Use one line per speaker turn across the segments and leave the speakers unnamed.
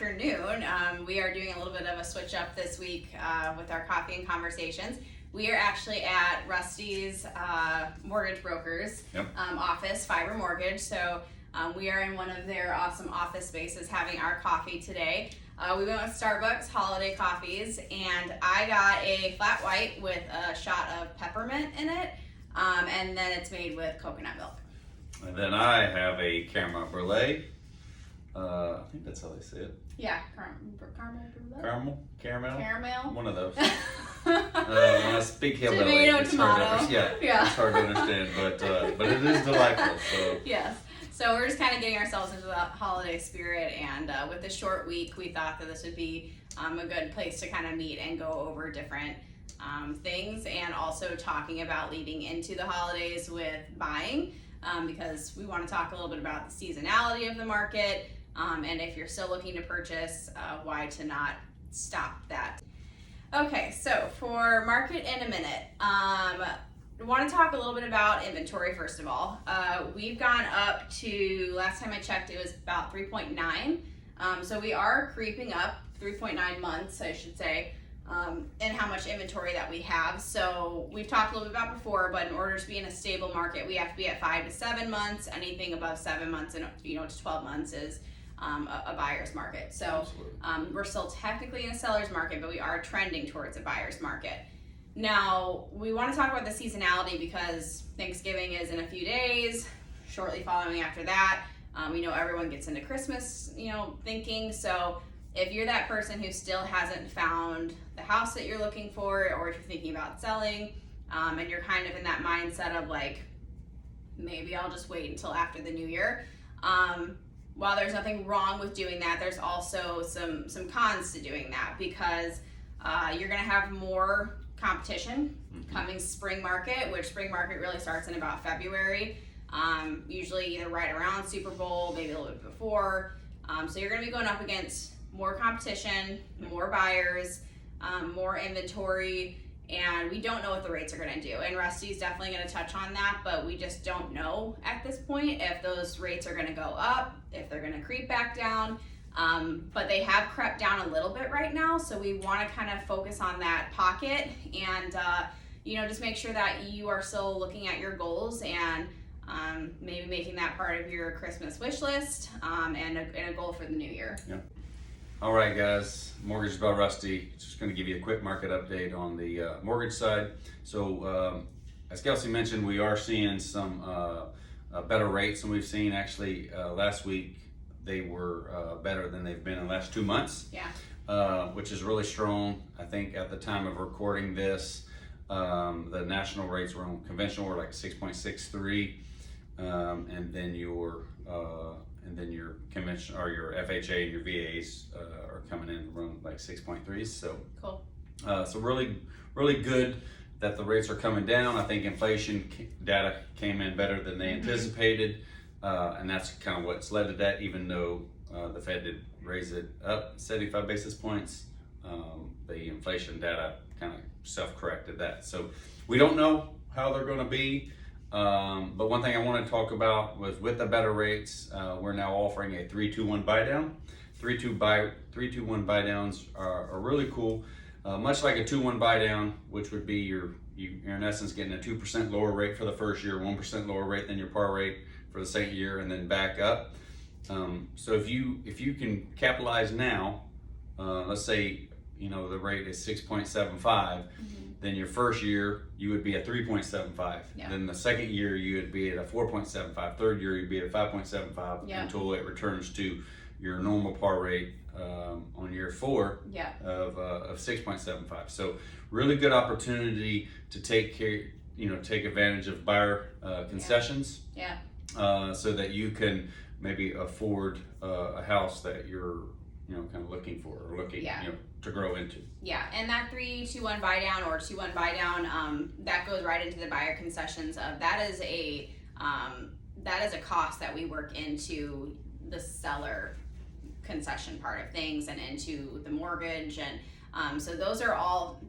afternoon. We are doing a little bit of a switch up this week with our coffee and conversations. We are actually at Rusty's mortgage brokers office, Fiber Mortgage. So we are in one of their awesome office spaces having our coffee today. We went with Starbucks holiday coffees, and I got a flat white with a shot of peppermint in it, and then it's made with coconut milk.
And then I have a caramel brulee. I think that's how they say it.
Yeah, caramel.
One of those. When I speak hillbilly, it's hard it's hard to understand, but it is delightful. So.
Yes. So we're just kind of getting ourselves into the holiday spirit, and with the short week, we thought that this would be a good place to kind of meet and go over different things, and also talking about leading into the holidays with buying, because we want to talk a little bit about the seasonality of the market, and if you're still looking to purchase, why to not stop that. Okay, so for market in a minute, I want to talk a little bit about inventory first of all. We've gone up to, last time I checked, it was about 3.9. So we are creeping up, 3.9 months, I should say, in how much inventory that we have. So we've talked a little bit about before, but in order to be in a stable market, we have to be at 5 to 7 months. Anything above 7 months and to 12 months is a buyer's market. So we're still technically in a seller's market, but we are trending towards a buyer's market. Now, we want to talk about the seasonality because Thanksgiving is in a few days, shortly following after that. We know everyone gets into Christmas, thinking. So if you're that person who still hasn't found the house that you're looking for, or if you're thinking about selling, and you're kind of in that mindset of like, maybe I'll just wait until after the new year. While there's nothing wrong with doing that, there's also some cons to doing that, because you're going to have more competition coming spring market, which spring market really starts in about February, usually either right around Super Bowl, maybe a little bit before. So you're going to be going up against more competition, more buyers, more inventory, and we don't know what the rates are going to do. And Rusty's definitely going to touch on that, but we just don't know at this point if those rates are going to go up, if they're going to creep back down. But they have crept down a little bit right now, so we want to kind of focus on that pocket and just make sure that you are still looking at your goals and maybe making that part of your Christmas wish list, and a goal for the new year.
Yeah. All right, guys. Mortgage by Rusty. Just going to give you a quick market update on the mortgage side. So, as Kelsey mentioned, we are seeing some better rates than we've seen. Actually, last week they were better than they've been in the last 2 months.
Yeah.
Which is really strong. I think at the time of recording this, the national rates were on conventional were like 6.63, and then your convention or your FHA and your VAs are coming in around like 6.3. So
cool.
So really good that the rates are coming down. I think inflation data came in better than they anticipated, and that's kind of what's led to that. Even though the Fed did raise it up 75 basis points, the inflation data kind of self-corrected that. So we don't know how they're going to be. But one thing I want to talk about was with the better rates, we're now offering a 3-2-1 buydown. 3-2-1 buydowns are really cool. Much like a 2-1 buydown, which would be you're in essence getting a 2% lower rate for the first year, 1% lower rate than your par rate for the second year, and then back up. So if you can capitalize now, let's say the rate is 6.75. Then your first year you would be at 3.75.
Yeah.
Then the second year you would be at a 4.75. Third year you'd be at 5.75 until it returns to your normal par rate on year 4 of 6.75. So really good opportunity to take advantage of buyer concessions. So that you can maybe afford a house that you're kind of looking for or looking to grow into.
Yeah, and that 3-2-1 buydown or 2-1 buydown, that goes right into the buyer concessions of that is a cost that we work into the seller concession part of things and into the mortgage, and so those are all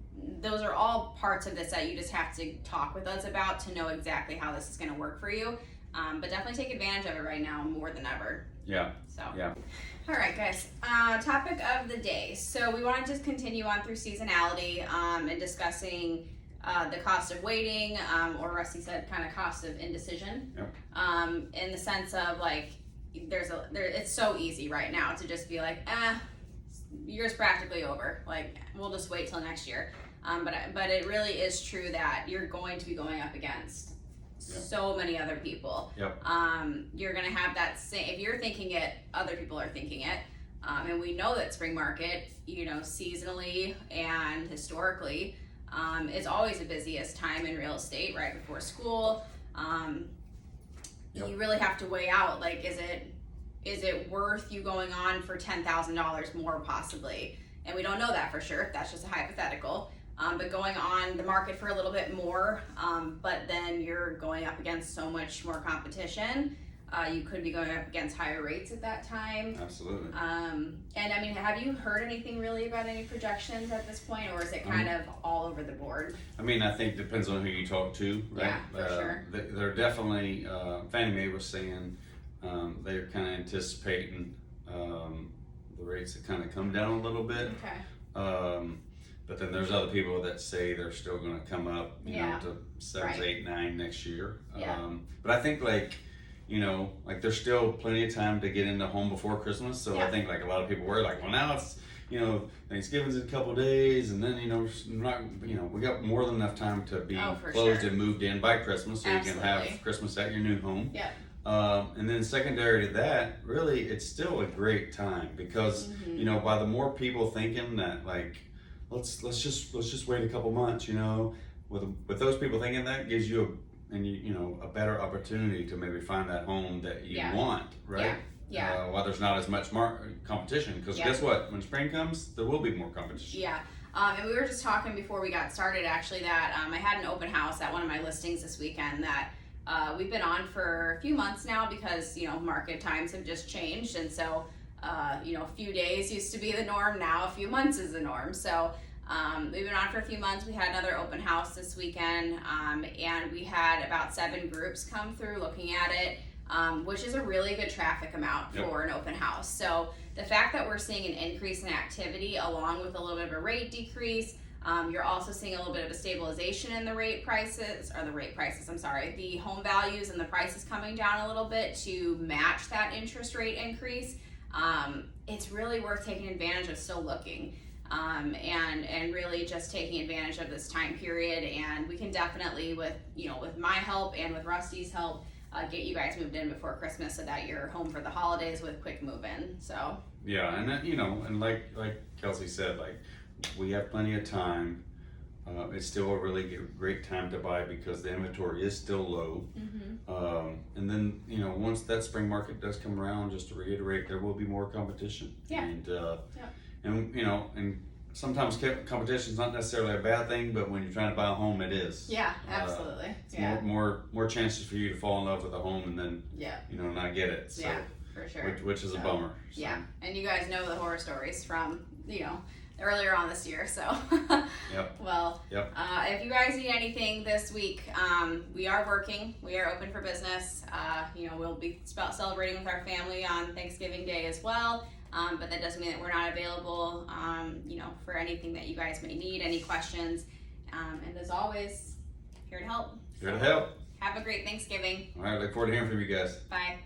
parts of this that you just have to talk with us about to know exactly how this is going to work for you. But definitely take advantage of it right now more than ever.
Yeah.
So.
Yeah.
All right, guys. Topic of the day. So we want to just continue on through seasonality and discussing the cost of waiting, or Rusty said, kind of cost of indecision.
Yep.
In the sense of like, it's so easy right now to just be like, year's practically over. Like, we'll just wait till next year. But it really is true that you're going to be going up against so many other people.
Yep.
You're gonna have that same, if you're thinking it, other people are thinking it. And we know that spring market, seasonally and historically, is always the busiest time in real estate right before school. You really have to weigh out, like, is it worth you going on for $10,000 more possibly? And we don't know that for sure. That's just a hypothetical. But going on the market for a little bit more, but then you're going up against so much more competition. You could be going up against higher rates at that time.
Absolutely.
And I mean, have you heard anything really about any projections at this point, or is it kind of all over the board?
I mean, I think it depends on who you talk to, right?
Yeah, for sure.
They're definitely, Fannie Mae was saying they're kind of anticipating the rates to kind of come down a little bit.
Okay.
But then there's other people that say they're still going to come up, to 7, 8, 9 next year. But I think like there's still plenty of time to get into home before Christmas. So I think like a lot of people were like, well, now it's Thanksgiving's in a couple days, and then we got more than enough time to be closed and moved in by Christmas, so you can have Christmas at your new home.
Yeah.
And then secondary to that, really, it's still a great time because by the more people thinking that like let's just wait a couple months, with those people thinking that gives you a better opportunity to maybe find that home that you want, right?
Yeah.
While there's not as much competition, because guess what? When spring comes, there will be more competition.
Yeah. And we were just talking before we got started, actually, that I had an open house at one of my listings this weekend that we've been on for a few months now because, market times have just changed. And so, a few days used to be the norm. Now a few months is the norm. So we've been on for a few months. We had another open house this weekend, and we had about 7 groups come through looking at it, which is a really good traffic amount for an open house. So the fact that we're seeing an increase in activity along with a little bit of a rate decrease, you're also seeing a little bit of a stabilization in the the home values and the prices coming down a little bit to match that interest rate increase. It's really worth taking advantage of still looking. And really just taking advantage of this time period, and we can definitely, with my help and with Rusty's help, get you guys moved in before Christmas so that you're home for the holidays with quick move-in. So
and then, and like Kelsey said, like we have plenty of time. It's still a really great time to buy because the inventory is still low. And then once that spring market does come around, just to reiterate, there will be more competition. And sometimes competition is not necessarily a bad thing, but when you're trying to buy a home, it is.
Yeah, absolutely.
More chances for you to fall in love with a home and then not get it. So,
for sure.
Which is a bummer. So.
Yeah, and you guys know the horror stories from earlier on this year. So well, if you guys need anything this week, we are working. We are open for business. We'll be celebrating with our family on Thanksgiving Day as well. But that doesn't mean that we're not available, for anything that you guys may need, any questions. And as always, here to help.
Here to help.
Have a great Thanksgiving.
All right, look forward to hearing from you guys.
Bye.